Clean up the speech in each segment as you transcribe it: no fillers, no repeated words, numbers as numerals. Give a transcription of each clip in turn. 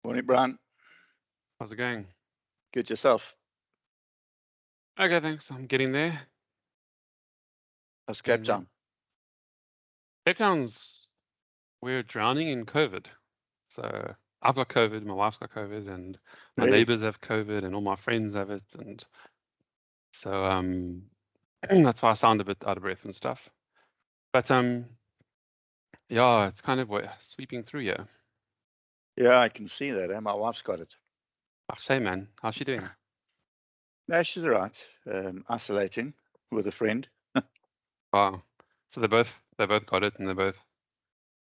Morning, Brian. How's it going? Good yourself. Okay, thanks. I'm getting there. How's Cape Town? Cape Town's, we're drowning in COVID. So I've got COVID, my wife's got COVID, and my Really? neighbors have COVID, and all my friends have it. And so that's why I sound a bit out of breath and stuff. But yeah, it's kind of sweeping through here. Yeah, I can see that. My wife's got it. Oh, shame, man. How's she doing? No, she's all right. Isolating with a friend. Wow. So they both got it, and they're both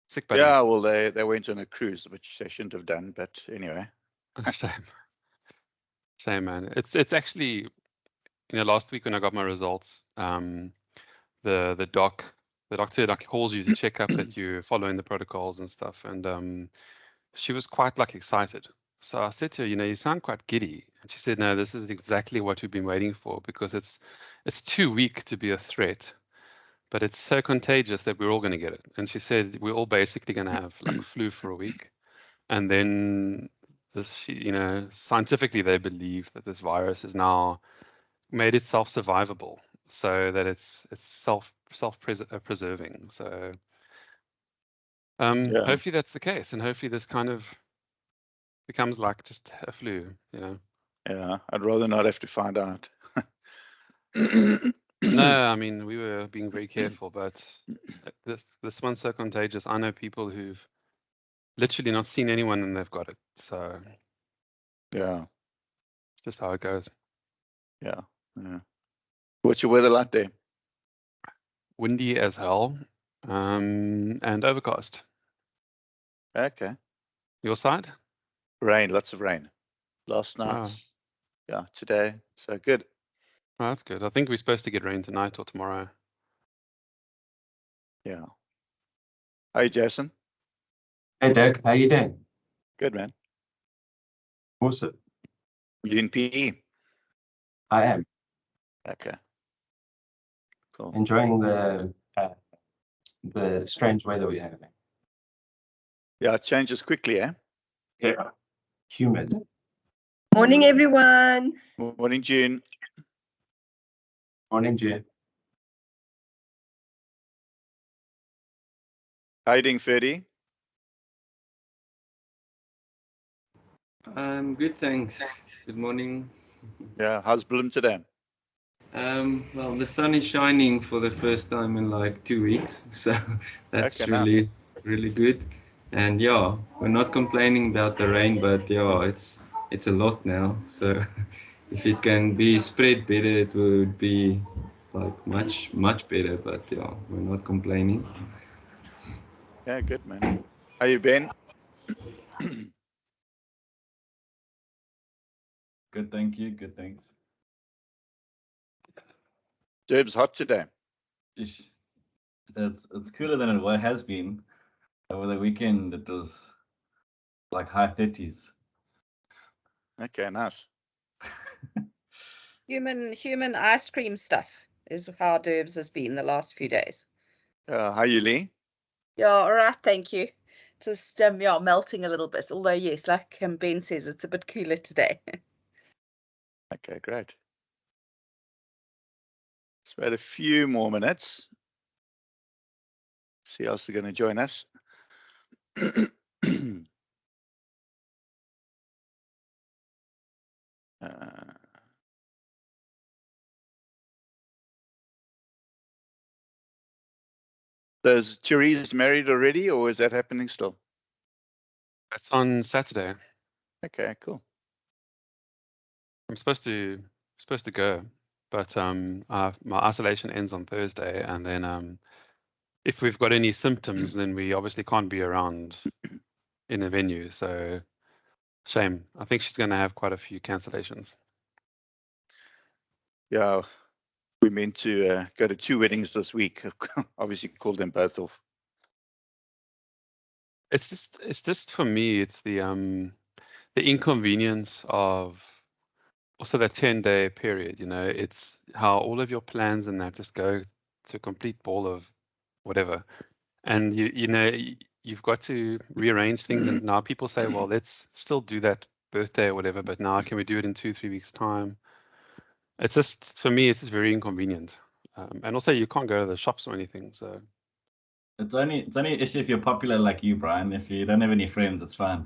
sick buddies. Yeah, well, they went on a cruise, which they shouldn't have done. But anyway. Shame, man. It's actually, last week when I got my results, the doctor like calls you to check up that you're following the protocols and stuff, and she was quite like excited. So I said to her, you sound quite giddy, and she said, no, this is exactly what we've been waiting for, because it's too weak to be a threat, but it's so contagious that we're all going to get it. And she said we're all basically going to have like flu for a week, and then scientifically they believe that this virus has now made itself survivable, so that it's self-preserving. So Yeah. hopefully that's the case, and hopefully this kind of becomes like just a flu. Yeah, I'd rather not have to find out. No, I mean, we were being very careful, but this one's so contagious. I know people who've literally not seen anyone and they've got it. So yeah, it's just how it goes. Yeah. What's your weather like there? Windy as hell, and overcast. Okay. Your side? Rain, lots of rain. Last night. Yeah, today. So good. Oh, that's good. I think we're supposed to get rain tonight or tomorrow. Yeah. Hey, Jason. Hey, Doug. How you doing? Good, man. Awesome. You in PE? I am. Okay. Cool. Enjoying the strange weather we're having. Yeah, it changes quickly, eh? Yeah. Humid. Morning, everyone. Morning, June. Morning, June. How you doing, Ferdy? Good, thanks. Good morning. Yeah, how's Bloom today? Well, the sun is shining for the first time in like 2 weeks, so that's Okay, really, nice. really good. And yeah, we're not complaining about the rain, but yeah, it's a lot now. So if it can be spread better, it would be like much better. But yeah, we're not complaining. Yeah, good, man. How you been? Good, thank you. Good, thanks. Durban's hot today. It's cooler than it has been. Over the weekend, it was like high 30s. Okay, nice. Human ice cream stuff is how Durbs has been the last few days. How you, Lee? Yeah, all right, thank you. Just melting a little bit. Although yes, like Ben says, it's a bit cooler today. Okay, great. Let's wait a few more minutes. See who else is going to join us. Is Therese married already, or is that happening still? That's on Saturday. Okay, cool. I'm supposed to go, but my isolation ends on Thursday, and then if we've got any symptoms, then we obviously can't be around in a venue. So shame. I think she's going to have quite a few cancellations. Yeah, we meant to go to 2 weddings this week. Obviously called them both off. It's just for me, it's the inconvenience of also that 10-day period. It's how all of your plans and that just go to a complete ball of whatever. And you know, you've got to rearrange things. And now people say, well, let's still do that birthday or whatever, but now can we do it in 2-3 weeks time? It's just, for me, it's just very inconvenient. And also you can't go to the shops or anything. So It's only an issue if you're popular like you, Brian. If you don't have any friends, it's fine.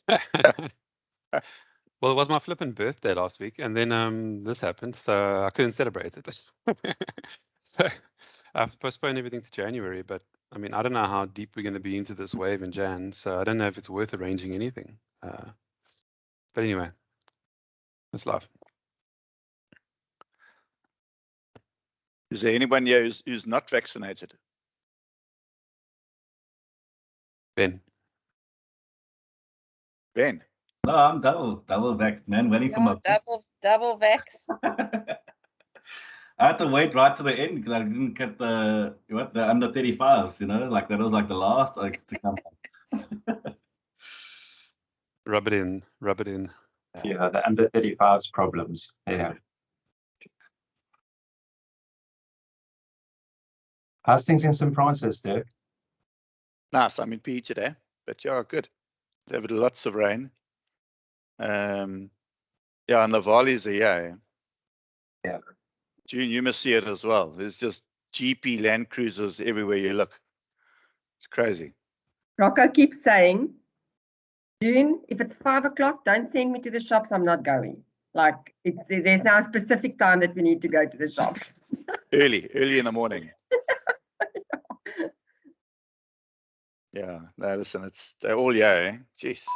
well, it was my flippant birthday last week, and then this happened, so I couldn't celebrate it. So I've postponed everything to January, but I mean, I don't know how deep we're going to be into this wave in Jan, so I don't know if it's worth arranging anything. But anyway, that's life. Is there anyone here who's not vaccinated? Ben. Ben? No, I'm double vaxxed, man. Waiting for my double vex. I had to wait right to the end because I didn't get the under 35s, you know, like that was like the last to come. Rub it in. Yeah, the under 35s problems. Yeah. How's things in St. Francis, Dirk? Nice. I'm in PE today, but yeah, good. There were lots of rain. Yeah, and the valleys are here. Yeah. June, you must see it as well. There's just GP Land Cruisers everywhere you look. It's crazy. Rocco keeps saying, June, if it's 5 o'clock, don't send me to the shops. I'm not going. Like, there's now a specific time that we need to go to the shops. Early in the morning. Yeah, no, listen, they're all yeah, jeez.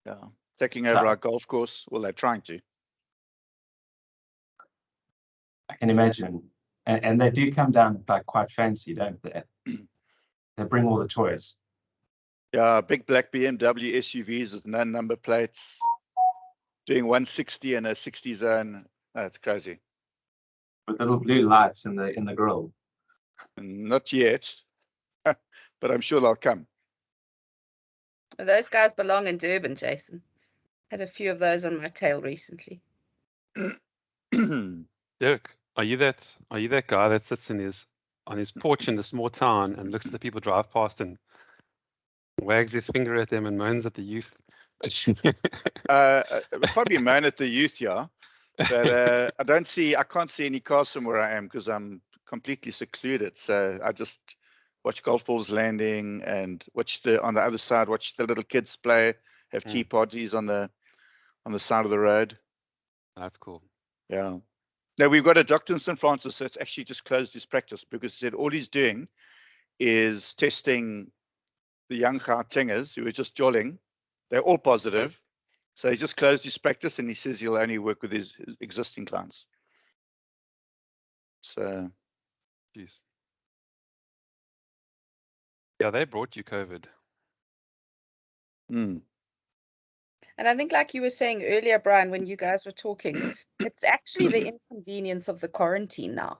Yeah, taking over our golf course. Well, they're trying to. I can imagine. And they do come down like quite fancy, don't they? They bring all the toys. Yeah, big black BMW SUVs with no number plates, doing 160 in a 60 zone. That's crazy. With little blue lights in the grill. Not yet, but I'm sure they'll come. Those guys belong in Durban, Jason. Had a few of those on my tail recently. Dirk, are you that guy that sits on his porch in the small town and looks at the people drive past and wags his finger at them and moans at the youth? Probably moan at the youth, yeah. But I can't see any cars from where I am because I'm completely secluded. So I just watch golf balls landing and on the other side, watch the little kids play, have tea parties on the side of the road. That's cool. Yeah. Now we've got a doctor in St. Francis that's actually just closed his practice because he said all he's doing is testing the young Gautengers who are just jolling. They're all positive. So he's just closed his practice and he says he'll only work with his existing clients. So. Jeez. Yeah, they brought you COVID. Mm. And I think like you were saying earlier, Brian, when you guys were talking, it's actually the inconvenience of the quarantine now.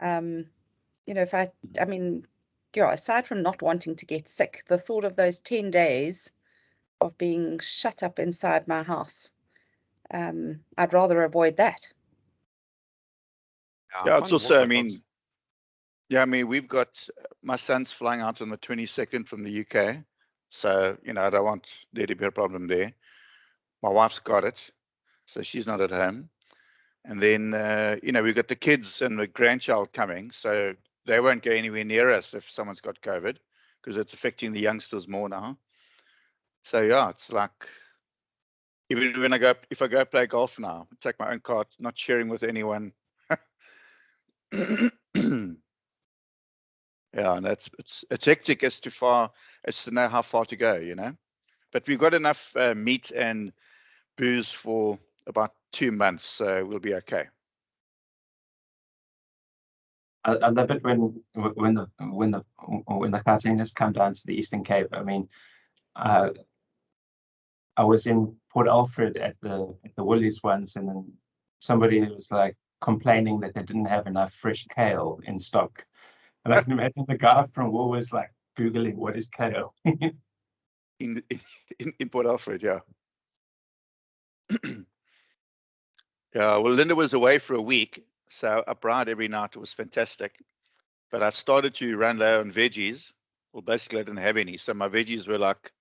You know, I mean, yeah, aside from not wanting to get sick, the thought of those 10 days of being shut up inside my house, I'd rather avoid that. Yeah, it's also, I mean, we've got my son's flying out on the 22nd from the UK. So, you know, I don't want there to be a problem there. My wife's got it, so she's not at home. And then, you know, we've got the kids and the grandchild coming, so they won't go anywhere near us if someone's got COVID because it's affecting the youngsters more now. So, yeah, it's like, even when if I go play golf now, take my own cart, not sharing with anyone. Yeah, and it's hectic as to know how far to go, you know. But we've got enough meat and booze for about 2 months, so we'll be okay. I love it when the Gautengers come down to the Eastern Cape. I mean, I was in Port Alfred at the Woolies once, and then somebody was like complaining that they didn't have enough fresh kale in stock. And I can imagine the guy from Woolworths like Googling what is kale. in Port Alfred, yeah. Yeah, well, Linda was away for a week, So a bride every night, it was fantastic. But I started to run low on veggies. Well, basically I didn't have any. So my veggies were like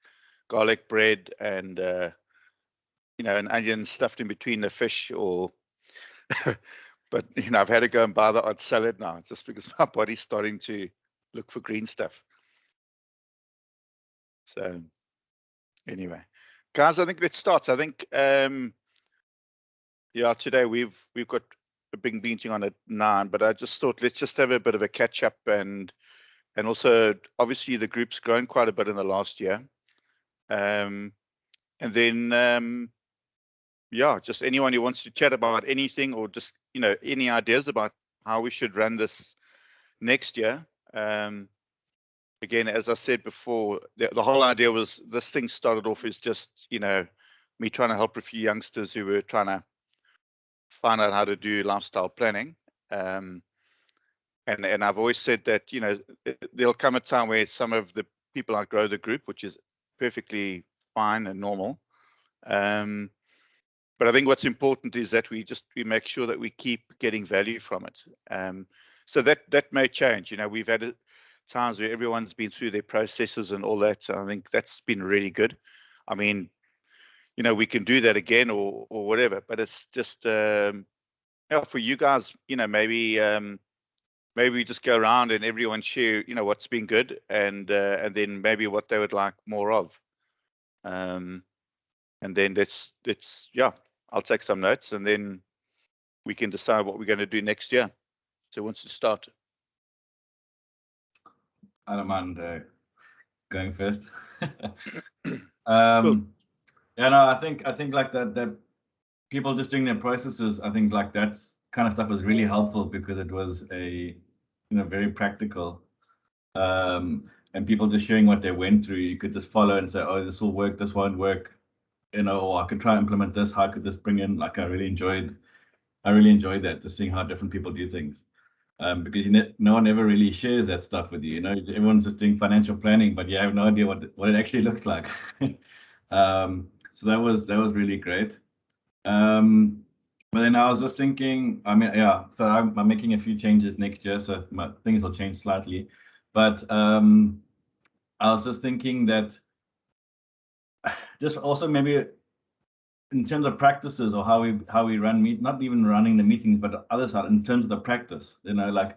garlic bread and, an onion stuffed in between the fish, or, but, I've had to go and buy the odd salad now just because my body's starting to look for green stuff. So anyway, guys, I think let's start. I think, today we've got a big meeting on at 9, but I just thought let's just have a bit of a catch up, and also obviously the group's grown quite a bit in the last year. And then, just anyone who wants to chat about anything, or just, any ideas about how we should run this next year. Again, as I said before, the whole idea was, this thing started off as just, me trying to help a few youngsters who were trying to find out how to do lifestyle planning. And I've always said that, there'll come a time where some of the people outgrow the group, which is perfectly fine and normal. But I think what's important is that we make sure that we keep getting value from it. So that may change. We've had times where everyone's been through their processes and all that. So I think that's been really good. I mean, we can do that again or whatever, but it's just, for you guys, maybe we just go around and everyone share, what's been good, and then maybe what they would like more of. And then let's I'll take some notes, and then we can decide what we're going to do next year. So who wants to start? I don't mind going first. Cool. Yeah, no, I think like that people just doing their processes, I think like that's kind of stuff was really helpful, because it was a very practical, and people just sharing what they went through. You could just follow and say, oh, this will work, this won't work, or I could try and implement this. How could this bring in? Like I really enjoyed that, just seeing how different people do things. Because no one ever really shares that stuff with you. Everyone's just doing financial planning, but you have no idea what it actually looks like. So that was really great. But then I was just thinking, so I'm making a few changes next year, so things will change slightly. But I was just thinking that just also maybe in terms of practices, or how we run not even running the meetings, but the other side, in terms of the practice, like,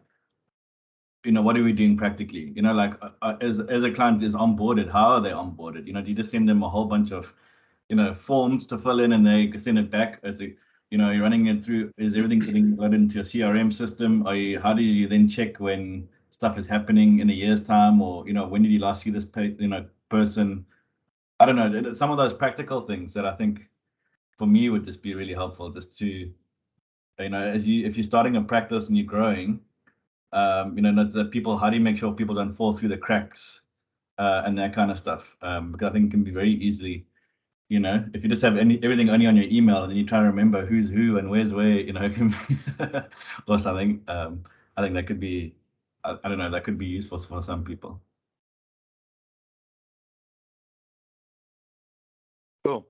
what are we doing practically? Like as a client is onboarded, how are they onboarded? Do you just send them a whole bunch of forms to fill in and they send it back? As you're running it through, is everything getting loaded into a CRM system? How do you then check when stuff is happening in a year's time, or when did you last see this person? I don't know, some of those practical things that I think for me would just be really helpful, just to if you're starting a practice and you're growing, that people, how do you make sure people don't fall through the cracks, and that kind of stuff, because I think it can be very easily, if you just have everything only on your email and then you try to remember who's who and where's where, it can be or something. I think that could be, I don't know, that could be useful for some people. Cool.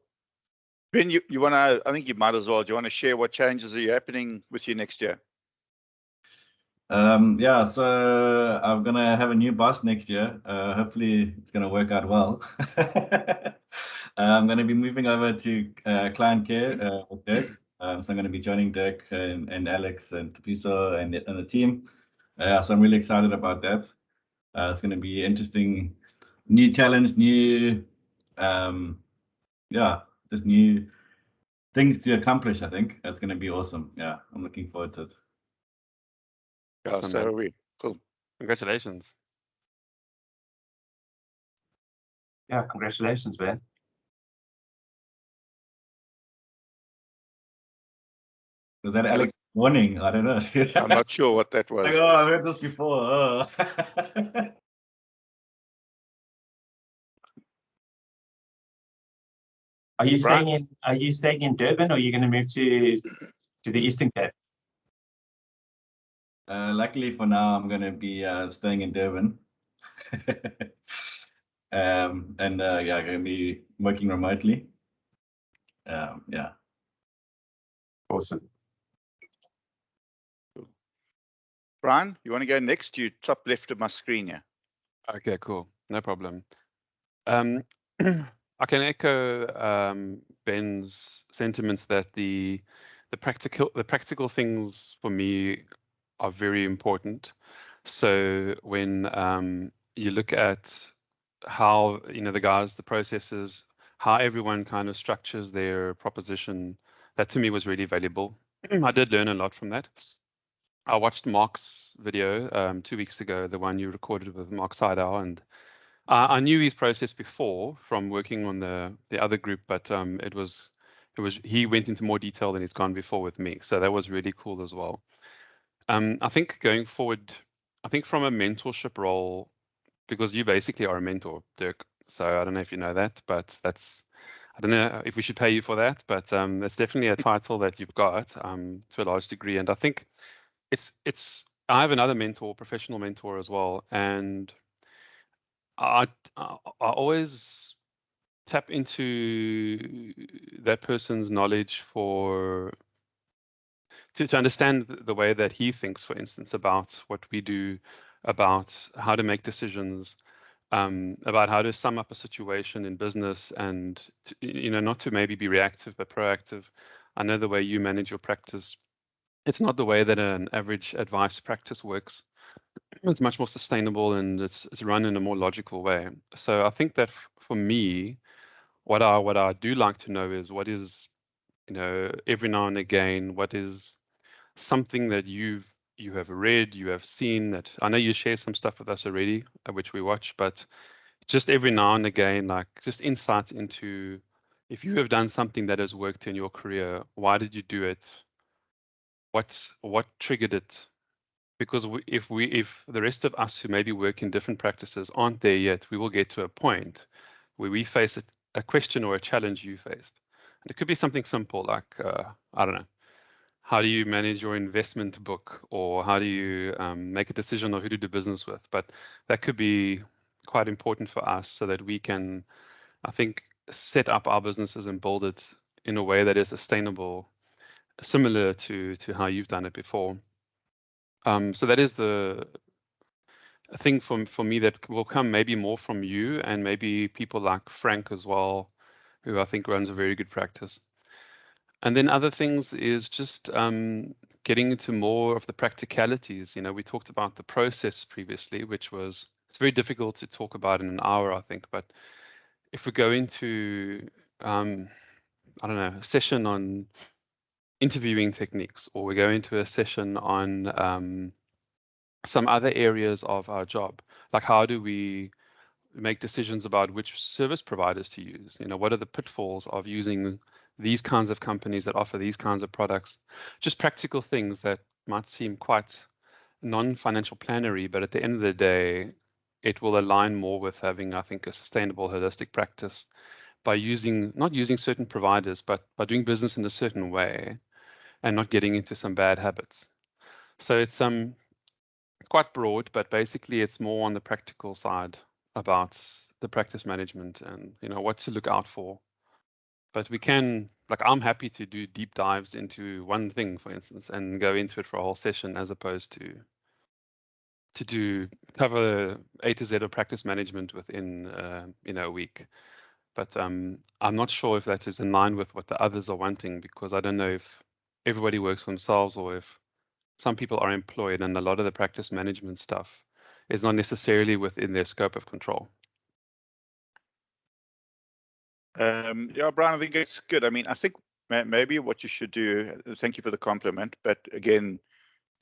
Ben, you want to, I think you might as well, do you want to share what changes are happening with you next year? Yeah, so I'm gonna have a new boss next year. Hopefully it's gonna work out well. I'm gonna be moving over to client care with Dirk. So I'm gonna be joining Dirk and Alex and Tapiso and the team. So I'm really excited about that. It's gonna be interesting, new challenge, new, just new things to accomplish. I think that's gonna be awesome. Yeah, I'm looking forward to it. Yeah, Awesome, so man. are we. Cool. Congratulations. Yeah, congratulations, man. Was that Alex warning? I don't know. I'm not sure what that was. Like, oh, I've heard this before. Oh. Are you Right. staying in Durban, or are you going to move to the Eastern Cape? Luckily for now, I'm going to be staying in Durban. And going to be working remotely. Yeah. Awesome. Brian, you want to go next? You top left of my screen here. Okay, cool. No problem. I can echo Ben's sentiments that the practical things for me are very important. So when you look at how the guys, the processes, how everyone kind of structures their proposition, that to me was really valuable. I did learn a lot from that. I watched Mark's video 2 weeks ago, the one you recorded with Mark Seidow, and I knew his process before from working on the other group, but it was he went into more detail than he's gone before with me, so that was really cool as well. I think going forward, I think from a mentorship role, because you basically are a mentor, Dirk. So I don't know if you know that, but I don't know if we should pay you for that, but that's definitely a title that you've got to a large degree, and I think it's I have another mentor, professional mentor as well, and I always tap into that person's knowledge to understand the way that he thinks, for instance, about what we do, about how to make decisions, about how to sum up a situation in business, and not to maybe be reactive but proactive. I know the way you manage your practice, it's not the way that an average advice practice works. It's much more sustainable, and it's run in a more logical way. So I think that for me, what I do like to know is what is, every now and again, what is something that you have read, you have seen, that I know you share some stuff with us already, which we watch, but just every now and again, like just insights into if you have done something that has worked in your career, why did you do it? What triggered it? Because if the rest of us who maybe work in different practices aren't there yet, we will get to a point where we face a question or a challenge you faced. And it could be something simple like, I don't know, how do you manage your investment book, or how do you make a decision on who to do business with? But that could be quite important for us so that we can, I think, set up our businesses and build it in a way that is sustainable, similar to how you've done it before. So that is the thing for me that will come maybe more from you and maybe people like Frank as well, who I think runs a very good practice. And then other things is just getting into more of the practicalities. We talked about the process previously, which it's very difficult to talk about in an hour, I think. But if we go into, I don't know, a session on interviewing techniques, or we go into a session on some other areas of our job, like how do we make decisions about which service providers to use? What are the pitfalls of using these kinds of companies that offer these kinds of products? Just practical things that might seem quite non-financial plannery, but at the end of the day, it will align more with having, I think, a sustainable, holistic practice by not using certain providers, but by doing business in a certain way and not getting into some bad habits. So it's quite broad, but basically it's more on the practical side about the practice management and what to look out for. But we can, like, I'm happy to do deep dives into one thing, for instance, and go into it for a whole session, as opposed to cover A to Z of practice management within a week. But I'm not sure if that is in line with what the others are wanting, because I don't know if everybody works for themselves or if some people are employed, and a lot of the practice management stuff is not necessarily within their scope of control. Yeah, Brian, I think it's good. I mean, I think maybe what you should do, thank you for the compliment, but again,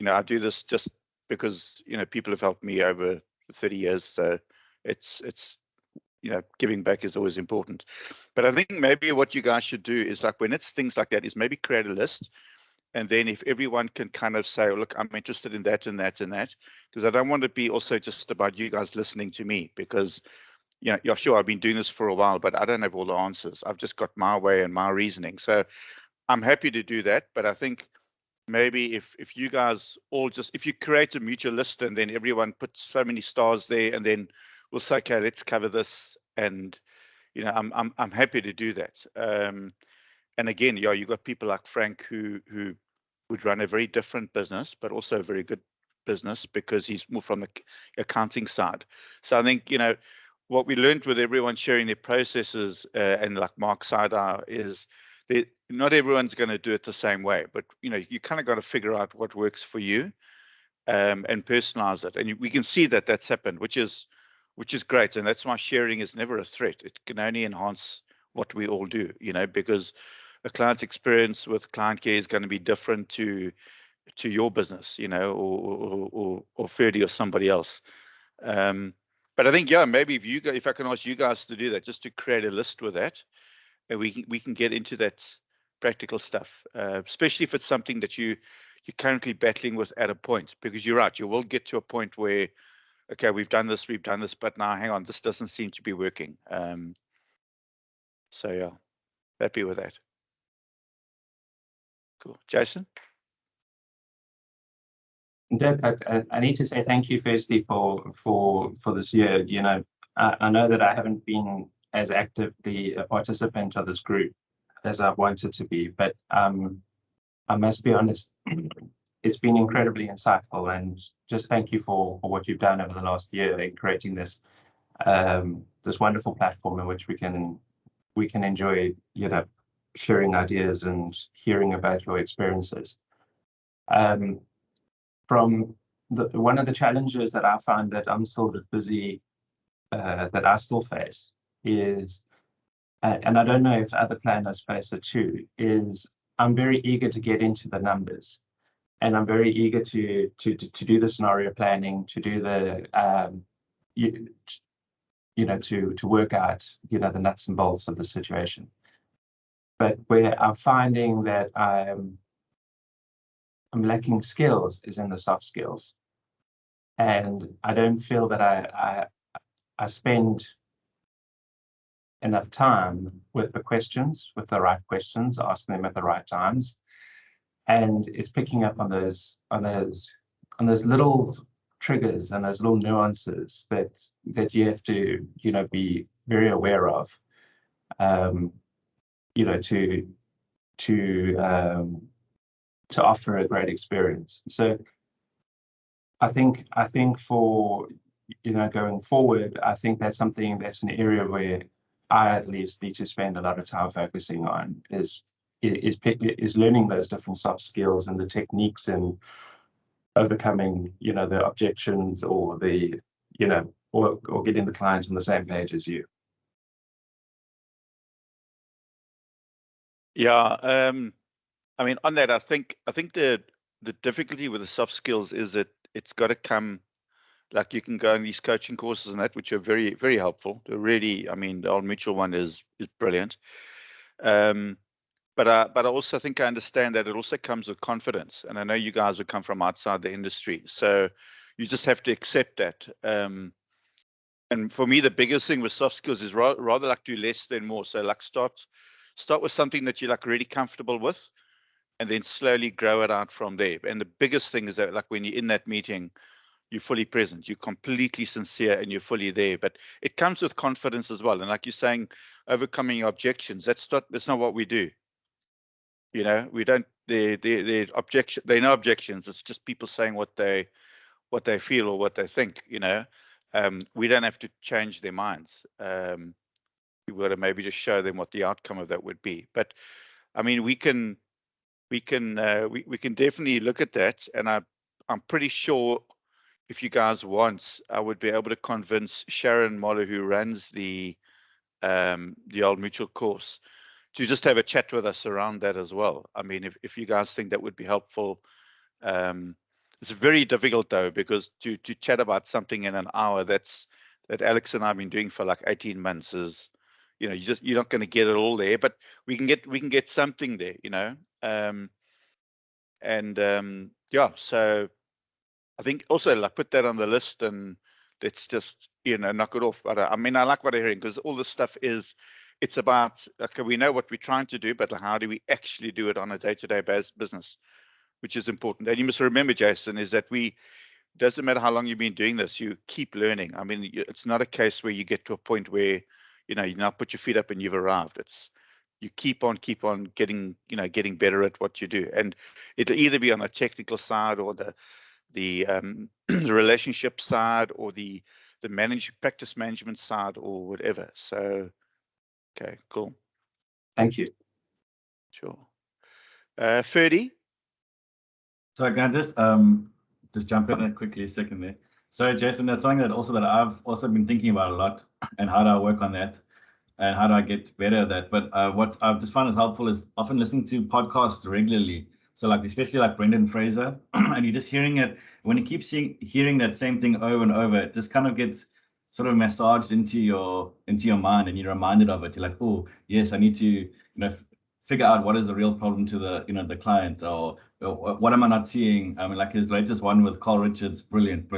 I do this just because, people have helped me over 30 years. So it's giving back is always important. But I think maybe what you guys should do is, like, when it's things like that, is maybe create a list. And then if everyone can kind of say, oh, look, I'm interested in that and that and that, because I don't want to be also just about you guys listening to me, because, yeah, sure, I've been doing this for a while, but I don't have all the answers. I've just got my way and my reasoning. So I'm happy to do that. But I think maybe if you guys all if you create a mutual list and then everyone puts so many stars there, and then we'll say, okay, let's cover this. And, I'm happy to do that. And again, you've got people like Frank who would run a very different business, but also a very good business because he's more from the accounting side. So I think, you know, what we learned with everyone sharing their processes and like Mark's side is that not everyone's going to do it the same way, but you know, you kind of got to figure out what works for you and personalize it. And we can see that that's happened, which is great. And that's why sharing is never a threat. It can only enhance what we all do, you know, because a client experience with client care is going to be different to your business, you know, or Ferdy or somebody else. But I think, yeah, maybe if I can ask you guys to do that, just to create a list with that, and we can get into that practical stuff, especially if it's something that you're currently battling with at a point, because you're right, you will get to a point where, okay, we've done this, but now hang on, this doesn't seem to be working. So yeah, happy with that. Cool. Jason? Dirk, I need to say thank you firstly for this year. You know, I know that I haven't been as actively a participant of this group as I wanted to be, but I must be honest, it's been incredibly insightful, and just thank you for what you've done over the last year in creating this this wonderful platform in which we can enjoy, you know, sharing ideas and hearing about your experiences. From one of the challenges that I find that I'm still busy, that I still face is, and I don't know if other planners face it too, is I'm very eager to get into the numbers, and I'm very eager to do the scenario planning, to do the you know, to work out, you know, the nuts and bolts of the situation. But where I'm finding that I'm lacking skills is in the soft skills. And I don't feel that I spend enough time with the questions, with the right questions, asking them at the right times. And it's picking up on those little triggers and those little nuances that you have to, you know, be very aware of, you know, to offer a great experience. So I think for, you know, going forward, I think that's an area where I at least need to spend a lot of time focusing on is learning those different soft skills and the techniques and overcoming, you know, the objections or the, you know, or getting the client on the same page as you. Yeah, I mean, on that, I think the difficulty with the soft skills is that it's got to come, like you can go on these coaching courses and that, which are very, very helpful. They're really, I mean, the Old Mutual one is brilliant. But I also think I understand that it also comes with confidence. And I know you guys would come from outside the industry, so you just have to accept that. And for me, the biggest thing with soft skills is rather like do less than more. So like start with something that you're like really comfortable with, and then slowly grow it out from there. And the biggest thing is that like when you're in that meeting, you're fully present, you're completely sincere, and you're fully there. But it comes with confidence as well. And like you're saying, overcoming objections, that's not what we do. You know, we don't, they're no objections. It's just people saying what they feel or what they think, you know. We don't have to change their minds. We were to maybe just show them what the outcome of that would be. But I mean, we can definitely look at that. And I'm pretty sure if you guys want, I would be able to convince Sharon Moller, who runs the Old Mutual course, to just have a chat with us around that as well. I mean, if you guys think that would be helpful. It's very difficult though, because to chat about something in an hour that Alex and I have been doing for like 18 months is, you know, you're not going to get it all there, but we can get something there, you know. Yeah, so I think also like put that on the list and let's just, you know, knock it off. But I mean, I like what I'm hearing, because all this stuff it's about, okay, we know what we're trying to do, but how do we actually do it on a day-to-day business, which is important. And you must remember, Jason, is that doesn't matter how long you've been doing this, you keep learning. I mean, it's not a case where you get to a point where, you know, you now put your feet up and you've arrived. It's, you keep on getting, you know, getting better at what you do. And it'll either be on the technical side or the the the relationship side or the practice management side or whatever. So, okay, cool. Thank you. Sure. Ferdy? So can I just jump in quickly a second there? So Jason, that's something that I've also been thinking about a lot, and how do I work on that, and how do I get better at that? But what I've just found is helpful is often listening to podcasts regularly. So like especially like Brendan Fraser, and you're just hearing it when you keep hearing that same thing over and over, it just kind of gets sort of massaged into your mind, and you're reminded of it. You're like, oh yes, I need to figure out what is the real problem to the the client, or what am I not seeing? I mean, like his latest one with Carl Richards, brilliant,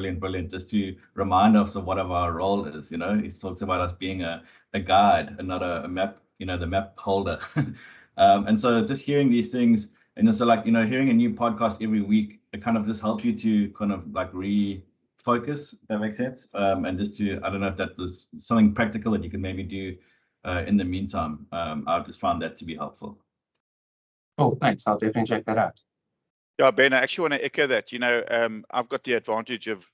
just to remind us of what our role is. He talks about us being a guide and not a map, the map holder. And so just hearing these things, and so like, hearing a new podcast every week, it kind of just helps you to kind of like refocus, if that makes sense. And just to, I don't know if that was something practical that you can maybe do in the meantime. I've just found that to be helpful. Oh, thanks. I'll definitely check that out. Yeah, Ben, I actually want to echo that. I've got the advantage of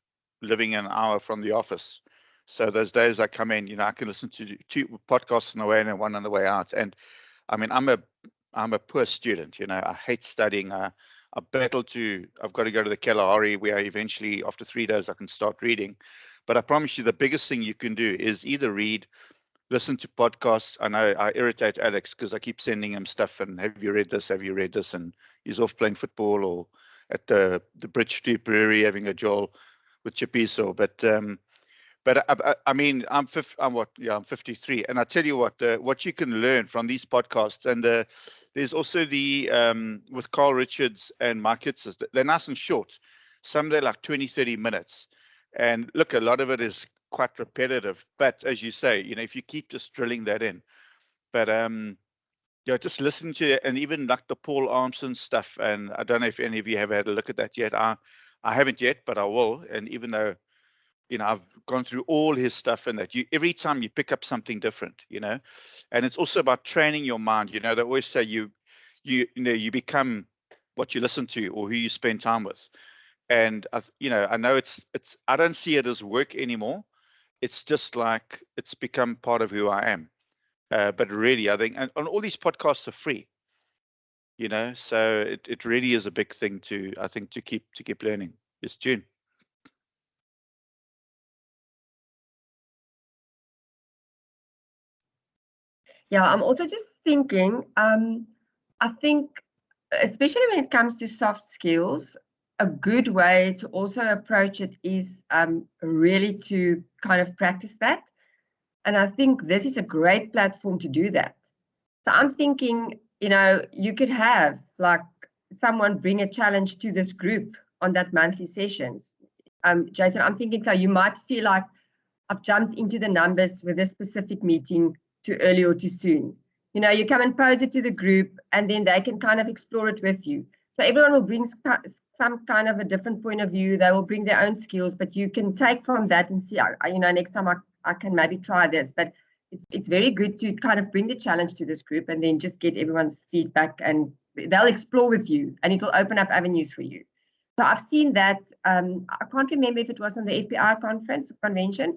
living an hour from the office. So those days I come in, I can listen to 2 podcasts on the way in and 1 on the way out. And I mean, I'm a poor student. I hate studying. I've got to go to the Kalahari where eventually after 3 days I can start reading. But I promise you the biggest thing you can do is either read, listen to podcasts. I know I irritate Alex because I keep sending him stuff and have you read this? Have you read this? And he's off playing football or at the Bridge Street Brewery having a jowl with Chapiso. But I mean, I'm 53, and I tell you what you can learn from these podcasts, and there's also the with Carl Richards and Mike Hitzes. They're nice and short. Some they're like 20, 30 minutes, and look, a lot of it is quite repetitive. But as you say, if you keep just drilling that in, but just listen to it, and even like the Paul Armson stuff. And I don't know if any of you have had a look at that yet. I haven't yet, but I will. And even though I've gone through all his stuff, and that every time you pick up something different, and it's also about training your mind. They always say you become what you listen to or who you spend time with. And I know it's I don't see it as work anymore. It's just like it's become part of who I am. But really, I think, and all these podcasts are free. So it really is a big thing to keep learning. Yes, June. Yeah, I'm also just thinking, I think, especially when it comes to soft skills, a good way to also approach it is really to kind of practice that. And I think this is a great platform to do that. So I'm thinking, you could have like someone bring a challenge to this group on that monthly sessions. Jason, I'm thinking, so you might feel like I've jumped into the numbers with this specific meeting too early or too soon. You come and pose it to the group, and then they can kind of explore it with you. So everyone will bring some kind of a different point of view. They will bring their own skills, but you can take from that and see, next time I can maybe try this. But it's very good to kind of bring the challenge to this group and then just get everyone's feedback, and they'll explore with you, and it will open up avenues for you. So I've seen that. I can't remember if it was on the FPI convention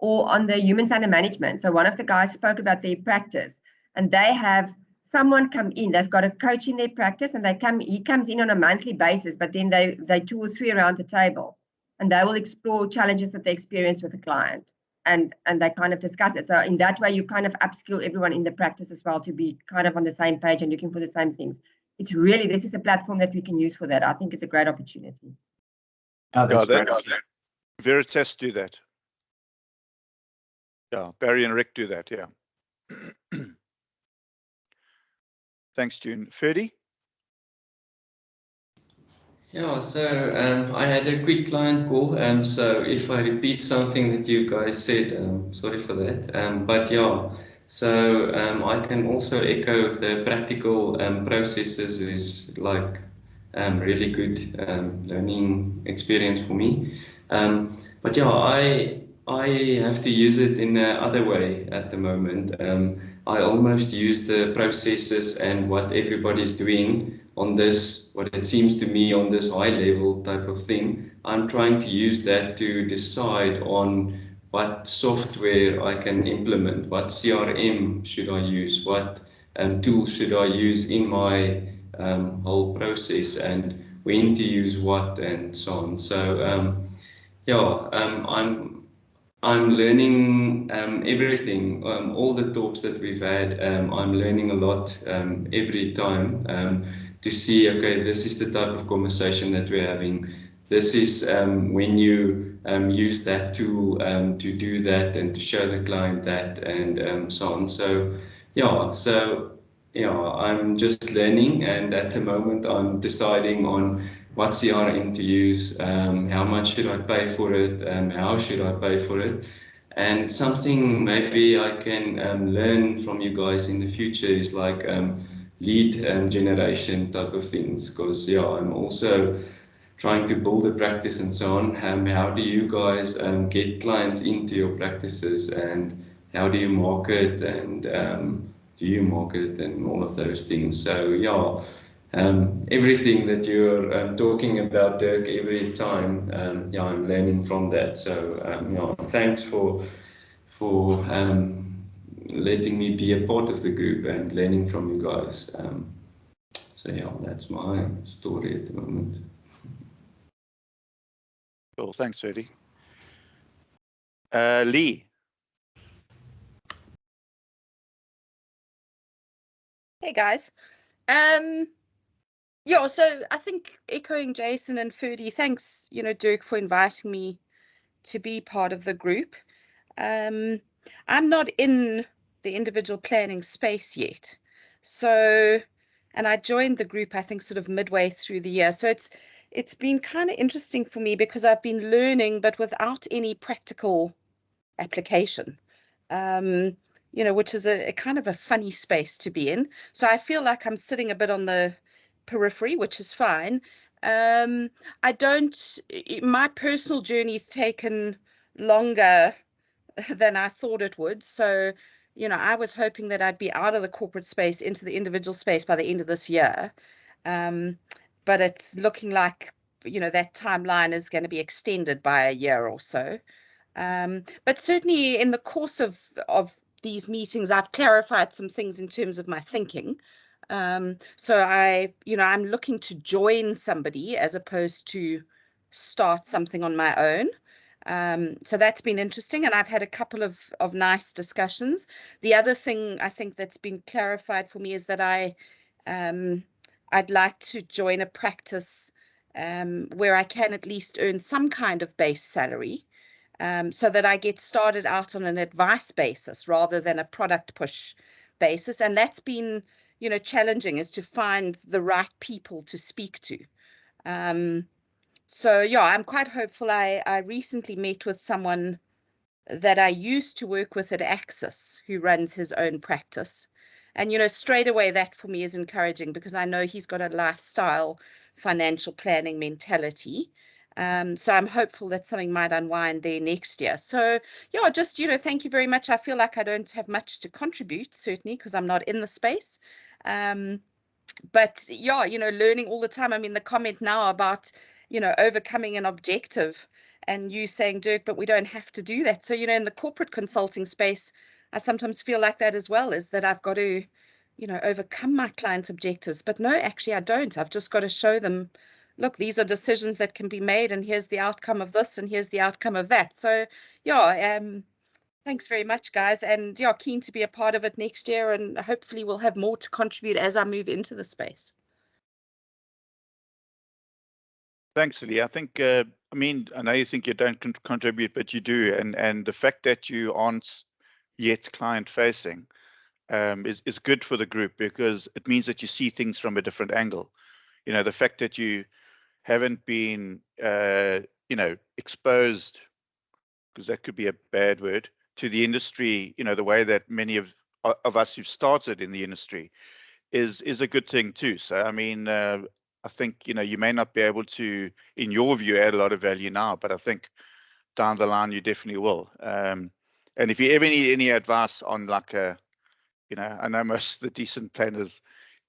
or on the Human Center Management. So one of the guys spoke about their practice, and they have someone come in. They've got a coach in their practice, and he comes in on a monthly basis, but then they 2 or 3 around the table, and they will explore challenges that they experience with the client, and they kind of discuss it. So in that way, you kind of upskill everyone in the practice as well to be kind of on the same page and looking for the same things. This is a platform that we can use for that. I think it's a great opportunity. Oh, that's great. Veritas do that. Yeah, Barry and Rick do that. Yeah. Thanks, June. Ferdy? Yeah, so I had a quick client call. So if I repeat something that you guys said, sorry for that. But yeah, so I can also echo the practical processes is like really good learning experience for me. But yeah, I have to use it in another way at the moment. I almost use the processes and what everybody's doing on this what it seems to me on this high level type of thing. I'm trying to use that to decide on what software I can implement, what CRM should I use, what tools should I use in my whole process, and when to use what, and so on. So yeah, I'm learning everything. All the talks that we've had, I'm learning a lot every time to see, okay, this is the type of conversation that we're having. This is when you use that tool to do that and to show the client that, and so on. So yeah, I'm just learning, and at the moment I'm deciding on what CRM to use, how much should I pay for it, how should I pay for it. And something maybe I can learn from you guys in the future is like lead generation type of things, because yeah, I'm also trying to build a practice and so on. How do you guys get clients into your practices, and how do you market, and do you market, and all of those things? So yeah, everything that you're talking about, Dirk, every time, yeah, I'm learning from that. So yeah, thanks for letting me be a part of the group and learning from you guys. So yeah, that's my story at the moment. Cool, thanks, Ferdy. Lee. Hey guys. Yeah, so I think echoing Jason and Ferdy, thanks, Dirk, for inviting me to be part of the group. I'm not in the individual planning space yet. So, and I joined the group, I think, sort of midway through the year. So it's been kind of interesting for me because I've been learning, but without any practical application. Which is a kind of a funny space to be in. So I feel like I'm sitting a bit on the periphery, which is fine. My personal journey's taken longer than I thought it would. So, I was hoping that I'd be out of the corporate space into the individual space by the end of this year. But it's looking like, that timeline is going to be extended by a year or so. But certainly in the course of these meetings, I've clarified some things in terms of my thinking. So I'm looking to join somebody as opposed to start something on my own. So that's been interesting, and I've had a couple of nice discussions. The other thing I think that's been clarified for me is that I'd like to join a practice where I can at least earn some kind of base salary. So that I get started out on an advice basis rather than a product push basis. And that's been, challenging, is to find the right people to speak to. So yeah, I'm quite hopeful. I recently met with someone that I used to work with at Axis, who runs his own practice. And, straight away, that for me is encouraging because I know he's got a lifestyle financial planning mentality. So I'm hopeful that something might unwind there next year. So yeah, just, thank you very much. I feel like I don't have much to contribute, certainly, because I'm not in the space. But yeah, learning all the time. I mean, the comment now about, overcoming an objective, and you saying, Dirk, but we don't have to do that. So, in the corporate consulting space, I sometimes feel like that as well, is that I've got to, overcome my client's objectives. But no, actually, I don't. I've just got to show them, look, these are decisions that can be made, and here's the outcome of this, and here's the outcome of that. So yeah, thanks very much, guys. And yeah, keen to be a part of it next year, and hopefully we'll have more to contribute as I move into the space. Thanks, Lee. I think, I know you think you don't contribute, but you do. And the fact that you aren't yet client facing is good for the group, because it means that you see things from a different angle. The fact that you haven't been, exposed, because that could be a bad word, to the industry, the way that many of us who've started in the industry is a good thing too. So, I think, you may not be able to, in your view, add a lot of value now, but I think down the line, you definitely will. And if you ever need any advice on like I know most of the decent planners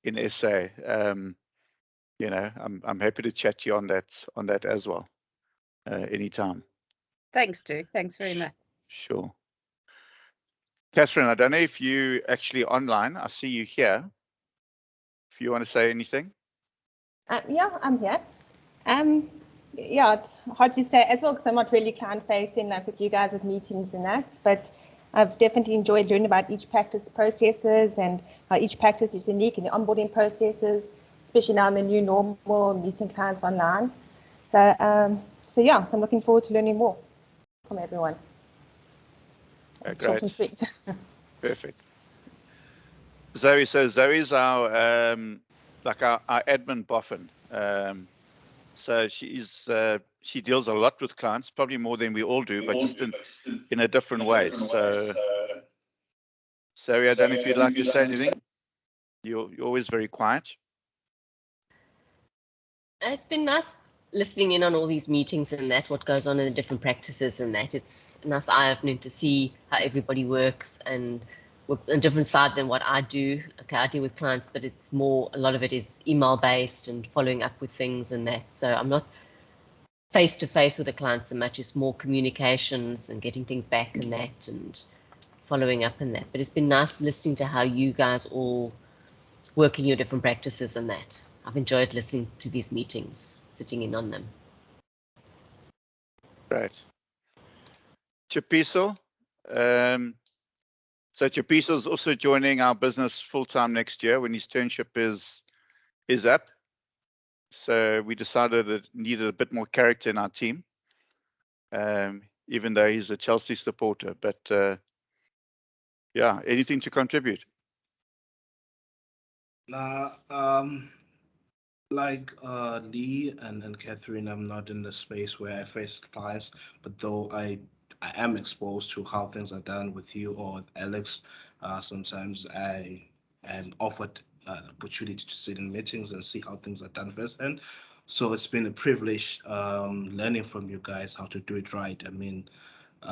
in SA, you know, I'm happy to chat to you on that as well, anytime. Thanks, Stu. Thanks very much. Sure. Catherine, I don't know if you actually online. I see you here. If you want to say anything. Yeah, I'm here. Yeah, it's hard to say as well because I'm not really client facing like with you guys with meetings and that, but I've definitely enjoyed learning about each practice processes and how each practice is unique in the onboarding processes, especially now in the new normal meeting clients online. So, yeah, so I'm looking forward to learning more from everyone. Short and sweet. Perfect. Zoe, so Zoe's our like our admin boffin. So she deals a lot with clients, probably more than we all do, but just in a different way. So Zoe, I don't know if you'd like to say anything. You're always very quiet. It's been nice listening in on all these meetings and that, what goes on in the different practices and that. It's a nice eye-opening to see how everybody works and works on a different side than what I do. Okay, I deal with clients, but it's more, a lot of it is email-based and following up with things and that. So I'm not face-to-face with the clients so much. It's more communications and getting things back and that and following up and that. But it's been nice listening to how you guys all work in your different practices and that. I've enjoyed listening to these meetings, sitting in on them. Right. Chapiso. So Chapiso is also joining our business full-time next year when his internship is up. So we decided it needed a bit more character in our team, even though he's a Chelsea supporter. But yeah, anything to contribute? Nah, like Lee and Catherine, I'm not in the space where I face clients, but though I am exposed to how things are done with you or with Alex, sometimes I am offered an opportunity to sit in meetings and see how things are done firsthand. So it's been a privilege learning from you guys how to do it right. I mean,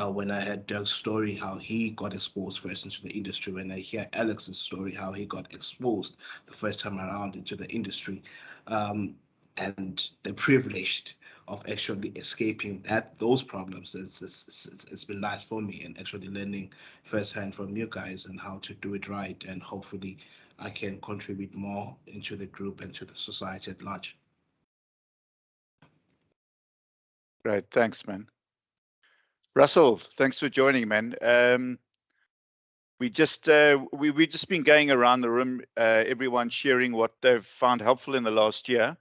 when I heard Doug's story, how he got exposed first into the industry, when I hear Alex's story, how he got exposed the first time around into the industry, and the privileged of actually escaping those problems, it's been nice for me and actually learning firsthand from you guys and how to do it right, and hopefully I can contribute more into the group and to the society at large. Great, thanks, man. Russell, thanks for joining, man. We've just been going around the room, everyone sharing what they've found helpful in the last year,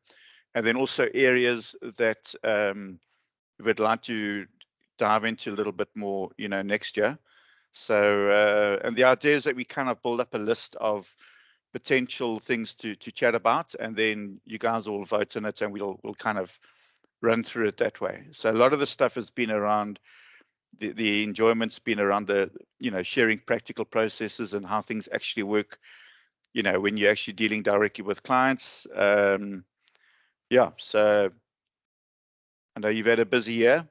and then also areas that we'd like to dive into a little bit more, you know, next year. So, and the idea is that we kind of build up a list of potential things to chat about, and then you guys all vote on it, and we'll kind of run through it that way. So a lot of the stuff has been around the enjoyment's been around the, you know, sharing practical processes and how things actually work, you know, when you're actually dealing directly with clients. Yeah, so I know you've had a busy year.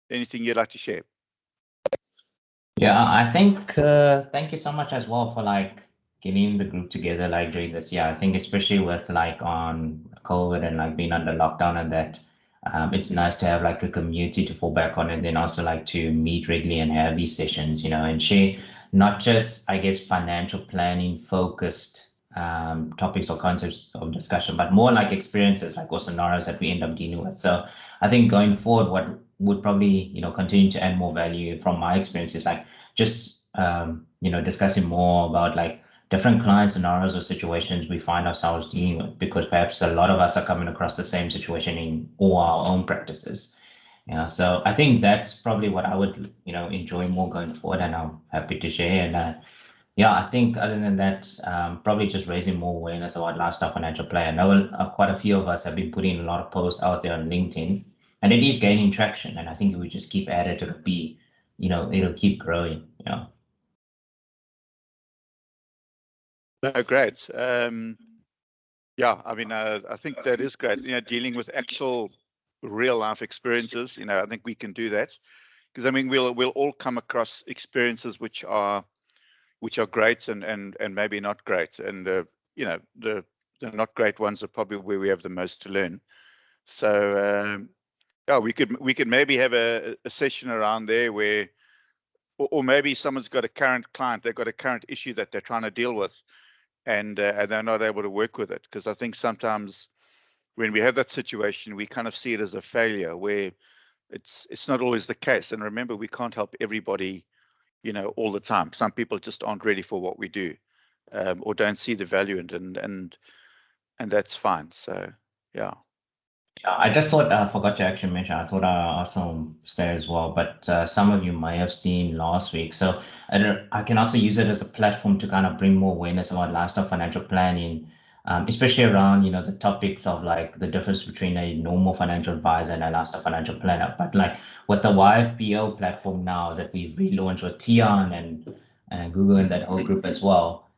Anything you'd like to share? Yeah, I think thank you so much as well for like getting the group together like during this year. I think especially with like on COVID and like being under lockdown and that, it's nice to have like a community to fall back on, and then also like to meet regularly and have these sessions, you know, and share not just, I guess, financial planning focused topics or concepts of discussion, but more like experiences, like or scenarios that we end up dealing with. So I think going forward, what would probably, you know, continue to add more value from my experiences, like just you know, discussing more about like different client scenarios or situations we find ourselves dealing with, because perhaps a lot of us are coming across the same situation in all our own practices. You know, so I think that's probably what I would, you know, enjoy more going forward, and I'm happy to share. And yeah, I think other than that, probably just raising more awareness about lifestyle financial planning. I know quite a few of us have been putting a lot of posts out there on LinkedIn, and it is gaining traction. And I think if we just keep at it, it'll be, you know, it'll keep growing, you know. No, great. Yeah, I mean, I think that is great. You know, dealing with actual real life experiences. You know, I think we can do that, because I mean, we'll all come across experiences which are great and maybe not great. And you know, the not great ones are probably where we have the most to learn. So yeah, we could maybe have a session around there where, or maybe someone's got a current client, they've got a current issue that they're trying to deal with, and they're not able to work with it. Because I think sometimes when we have that situation, we kind of see it as a failure, where it's not always the case. And remember, we can't help everybody, you know, all the time. Some people just aren't ready for what we do, or don't see the value in it, and that's fine. So yeah. Yeah, I just thought I forgot to actually mention. I thought I also say as well, but some of you may have seen last week. So I can also use it as a platform to kind of bring more awareness about lifestyle financial planning, especially around the topics of like the difference between a normal financial advisor and a lifestyle financial planner. But like with the YFPO platform now that we've relaunched with Tian and Google and that whole group as well.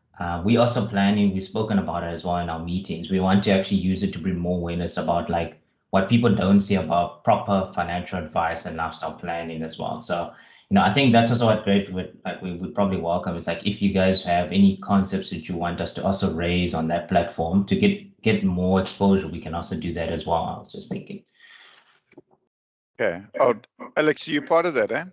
We also planning. We've spoken about it as well in our meetings. We want to actually use it to bring more awareness about like what people don't see about proper financial advice and lifestyle planning as well. So, I think that's also what great with like we would probably welcome is like if you guys have any concepts that you want us to also raise on that platform to get more exposure, we can also do that as well. I was just thinking. Okay. Oh, Alex, you part of that, eh?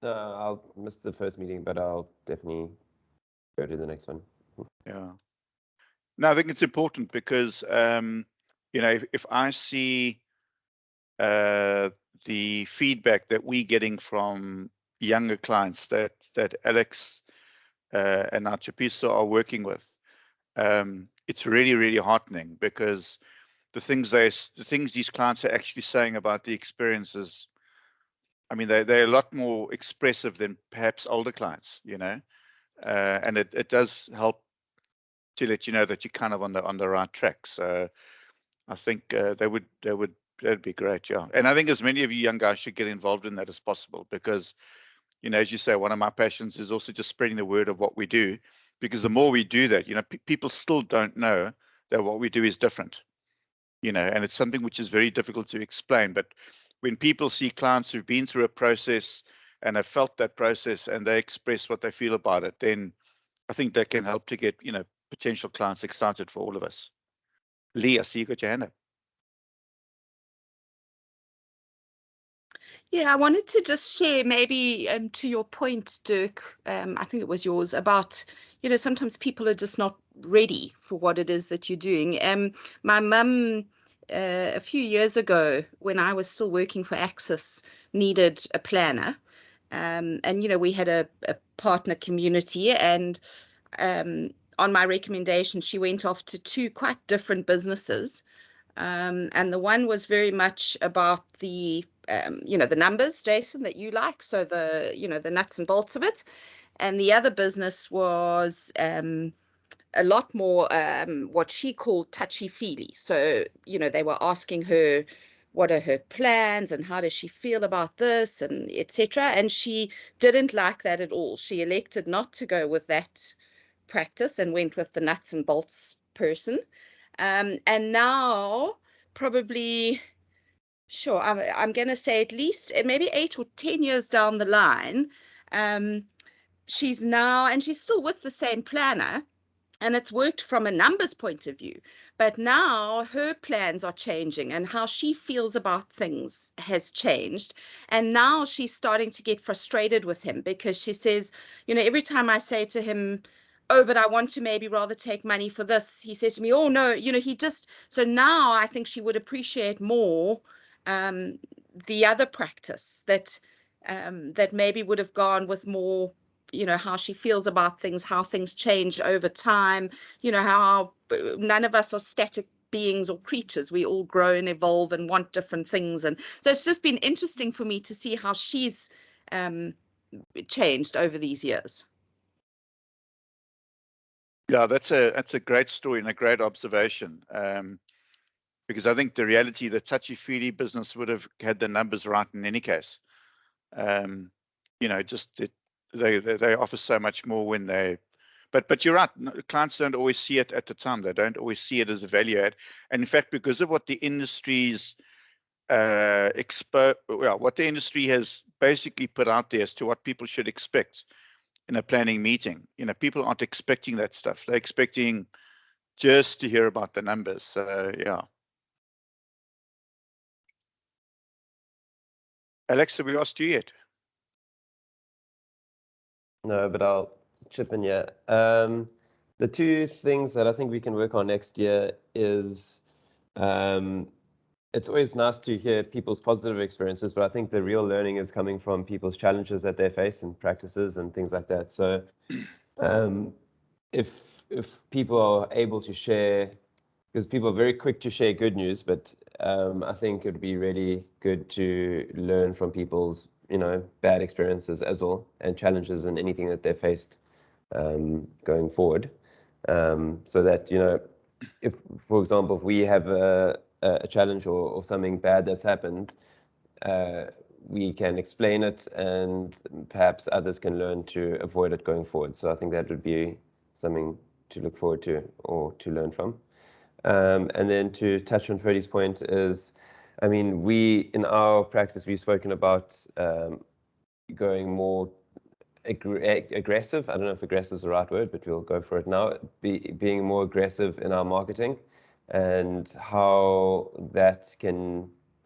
I'll miss the first meeting, but I'll definitely go to the next one. Yeah. No, I think it's important because, if I see the feedback that we're getting from younger clients that Alex and our Chapiso are working with, it's really, really heartening, because the things these clients are actually saying about the experiences, I mean, they're a lot more expressive than perhaps older clients, and it does help to let you know that you're kind of on the right track. So I think that'd be great, yeah. And I think as many of you young guys should get involved in that as possible, because as you say, one of my passions is also just spreading the word of what we do, because the more we do that, people still don't know that what we do is different, and it's something which is very difficult to explain. But when people see clients who've been through a process and have felt that process and they express what they feel about it, then I think that can help to get, potential clients excited for all of us. Lee, I see you got your hand up. Yeah, I wanted to just share maybe to your point, Dirk, I think it was yours, about, sometimes people are just not ready for what it is that you're doing. My mum, a few years ago, when I was still working for Axis, needed a planner. And, we had a partner community, and on my recommendation, she went off to 2 quite different businesses. And the one was very much about the numbers, Jason, that you like. So the nuts and bolts of it. And the other business was a lot more what she called touchy-feely. So, they were asking her, what are her plans and how does she feel about this, and etc. And she didn't like that at all. She elected not to go with that practice and went with the nuts and bolts person. And now, probably, sure, I'm going to say at least maybe 8 or 10 years down the line, she's still with the same planner, and it's worked from a numbers point of view. But now her plans are changing, and how she feels about things has changed. And now she's starting to get frustrated with him, because she says, every time I say to him, oh, but I want to maybe rather take money for this, he says to me, oh, no, so now I think she would appreciate more the other practice that maybe would have gone with more, how she feels about things, how things change over time, how none of us are static beings or creatures. We all grow and evolve and want different things. And so it's just been interesting for me to see how she's changed over these years. Yeah, that's a great story and a great observation, because I think the reality, the touchy-feely business would have had the numbers right in any case. They offer so much more when they, but you're right, clients don't always see it at the time. They don't always see it as a value add. And in fact, because of what the industry's what the industry has basically put out there as to what people should expect, in a planning meeting. You know, people aren't expecting that stuff. They're expecting just to hear about the numbers. So yeah. Alex, have we asked you yet? No, but I'll chip in here. The two things that I think we can work on next year is it's always nice to hear people's positive experiences, but I think the real learning is coming from people's challenges that they face and practices and things like that. So if people are able to share, because people are very quick to share good news, but I think it would be really good to learn from people's, bad experiences as well, and challenges and anything that they faced going forward. So that, if, for example, if we have a challenge or something bad that's happened, we can explain it and perhaps others can learn to avoid it going forward. So I think that would be something to look forward to or to learn from. And then to touch on Freddie's point is, we, in our practice, we've spoken about going more aggressive. I don't know if aggressive is the right word, but we'll go for it now. Being more aggressive in our marketing and how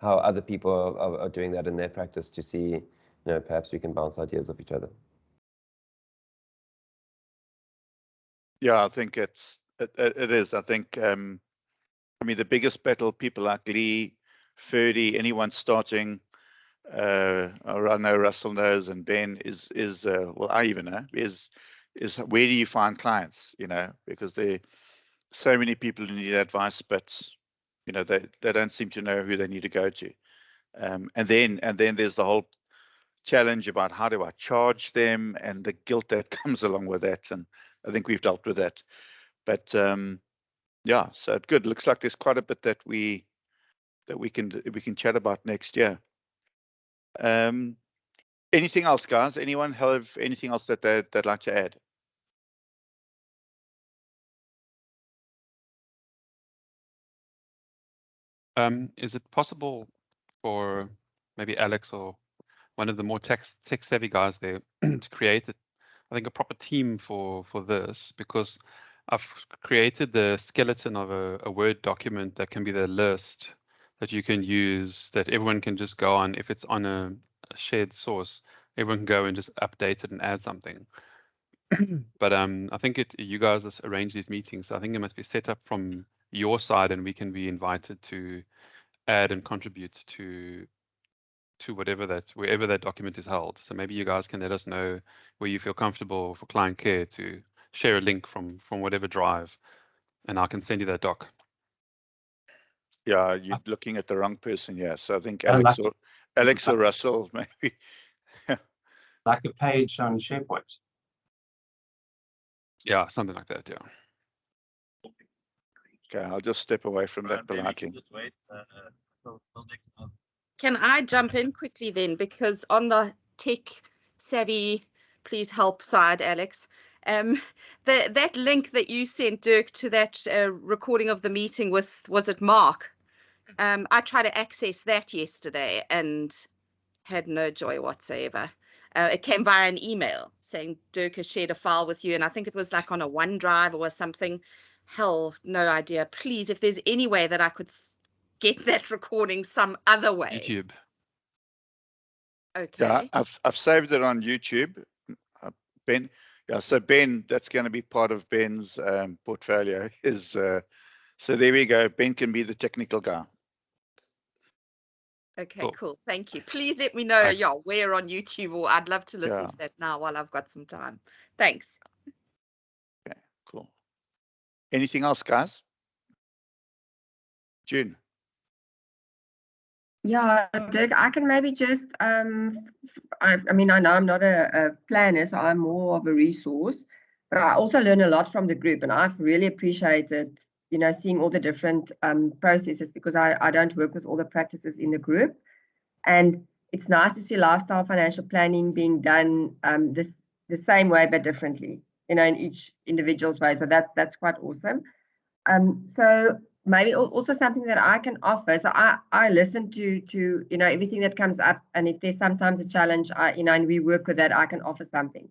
other people are doing that in their practice to see, perhaps we can bounce ideas off each other. Yeah, I think it is. I think, the biggest battle people like Lee, Ferdy, anyone starting, I know Russell knows, and Ben is well, I even know, is where do you find clients, because there are so many people who need advice, but, they don't seem to know who they need to go to. And then there's the whole challenge about how do I charge them and the guilt that comes along with that. And I think we've dealt with that. But yeah, so good. Looks like there's quite a bit that we can chat about next year. Anything else, guys? Anyone have anything else that they'd like to add? Is it possible for maybe Alex or one of the more tech-savvy guys there to create, I think, a proper team for this? Because I've created the skeleton of a Word document that can be the list that you can use, that everyone can just go on. If it's on a shared source, everyone can go and just update it and add something. But I think you guys arrange these meetings. So I think it must be set up from your side, and we can be invited to add and contribute to wherever that document is held. So maybe you guys can let us know where you feel comfortable for client care to share a link from whatever drive, and I can send you that doc. Yeah, you're looking at the wrong person. Yes, I think Alex or Russell maybe. Like a page on SharePoint. Yeah, something like that. Yeah. Okay, I'll just step away from that politely. Can I jump in quickly then? Because on the tech savvy, please help side, Alex. That link that you sent, Dirk, to that recording of the meeting with, was it Mark? I tried to access that yesterday and had no joy whatsoever. It came via an email saying Dirk has shared a file with you, and I think it was like on a OneDrive or something. Hell, no idea. Please, if there's any way that I could get that recording some other way. YouTube. Okay. Yeah, I've saved it on YouTube. Ben, yeah, so Ben, that's going to be part of Ben's portfolio. So there we go. Ben can be the technical guy. Okay, cool. Thank you. Please let me know, Thanks. where on YouTube, or I'd love to listen to that now while I've got some time. Thanks. Okay, cool. Anything else, guys? June. Yeah, Dirk, I can maybe just, I know I'm not a planner, so I'm more of a resource, but I also learn a lot from the group, and I've really appreciated, seeing all the different processes, because I don't work with all the practices in the group. And it's nice to see lifestyle financial planning being done the same way, but differently, in each individual's way. So that's quite awesome. So maybe also something that I can offer. So I listen to everything that comes up, and if there's sometimes a challenge, and we work with that, I can offer something.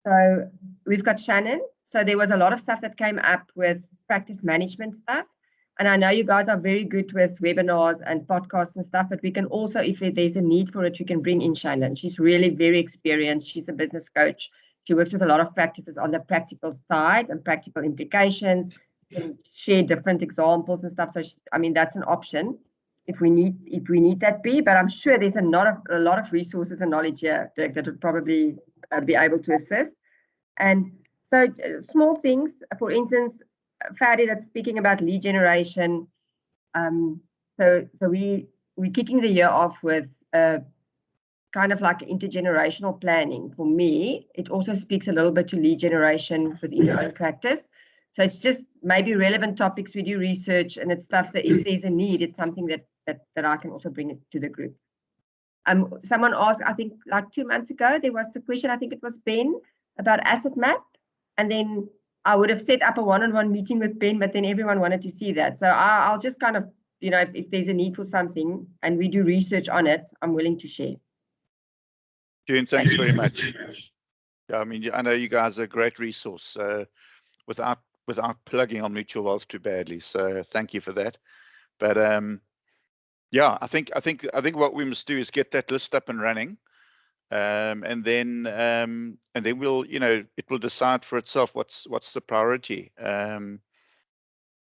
So we've got Shannon. So there was a lot of stuff that came up with practice management stuff. And I know you guys are very good with webinars and podcasts and stuff, but we can also, if there's a need for it, we can bring in Shannon. She's really very experienced. She's a business coach. She works with a lot of practices on the practical side and practical implications, and share different examples and stuff. So I mean, that's an option if we need that be. But I'm sure there's a lot of resources and knowledge here, Dirk, that would probably be able to assist. And so small things, for instance, Fadi, that's speaking about lead generation. So we're kicking the year off with kind of like intergenerational planning. For me, it also speaks a little bit to lead generation within your own practice. So it's just maybe relevant topics we do research, and it's stuff that if there's a need, it's something that I can also bring it to the group. Someone asked, I think like 2 months ago, there was the question, I think it was Ben, about asset map. And then I would have set up a one-on-one meeting with Ben, but then everyone wanted to see that. So I'll just kind of, you know, if there's a need for something and we do research on it, I'm willing to share. June, thanks very much. Yeah, I mean, I know you guys are a great resource without plugging on Mutual Wealth too badly. So thank you for that. But yeah, I think what we must do is get that list up and running. And then we'll, you know, it will decide for itself what's the priority.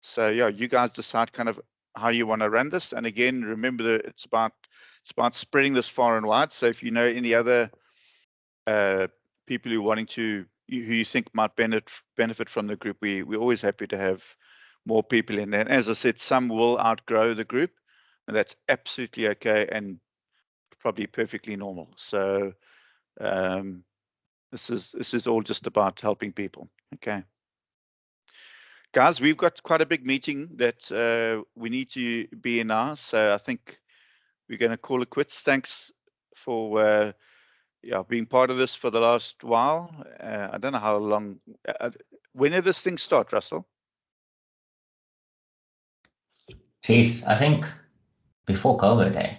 So yeah, you guys decide kind of how you want to run this. And again, remember that it's about spreading this far and wide. So if you know any other people who you think might benefit from the group, we're always happy to have more people in there. And as I said, some will outgrow the group, and that's absolutely okay and probably perfectly normal. So this is all just about helping people. Okay, guys, we've got quite a big meeting that we need to be in now, so I think we're going to call it quits. Thanks for being part of this for the last while. I don't know how long. When did this thing start, Russell? Jeez, I think before COVID,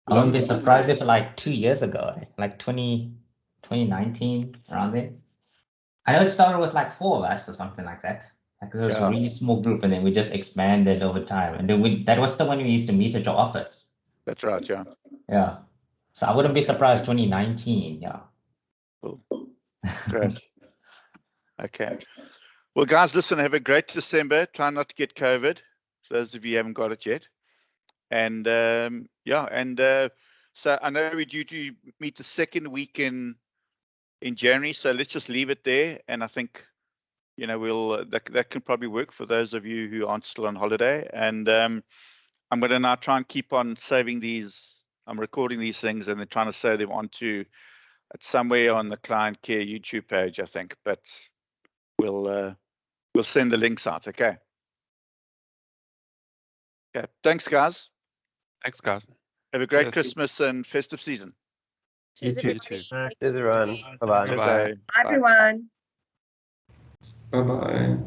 I wouldn't be surprised if like 2 years ago, like 2019, around there. I know it started with like 4 of us or something like that. Like it was a really small group, and then we just expanded over time. And then that was the one we used to meet at your office. That's right, yeah. Yeah. So I wouldn't be surprised 2019, yeah. Cool. Great. Okay. Well, guys, listen, have a great December. Try not to get COVID, for those of you who haven't got it yet. And so I know we're due to meet the second week in January, so let's just leave it there. And I think, you know, we'll that can probably work for those of you who aren't still on holiday. And I'm going to now try and keep on saving these. I'm recording these things and then trying to save them onto somewhere on the Client Care YouTube page, I think. But we'll send the links out. Okay. Okay. Thanks, guys. Thanks, guys. Have a great Cheers. Christmas and festive season. Cheers, You too. everybody. Take Cheers, care. everyone. Bye-bye. Cheers, Bye-bye. Bye, everyone. Bye bye.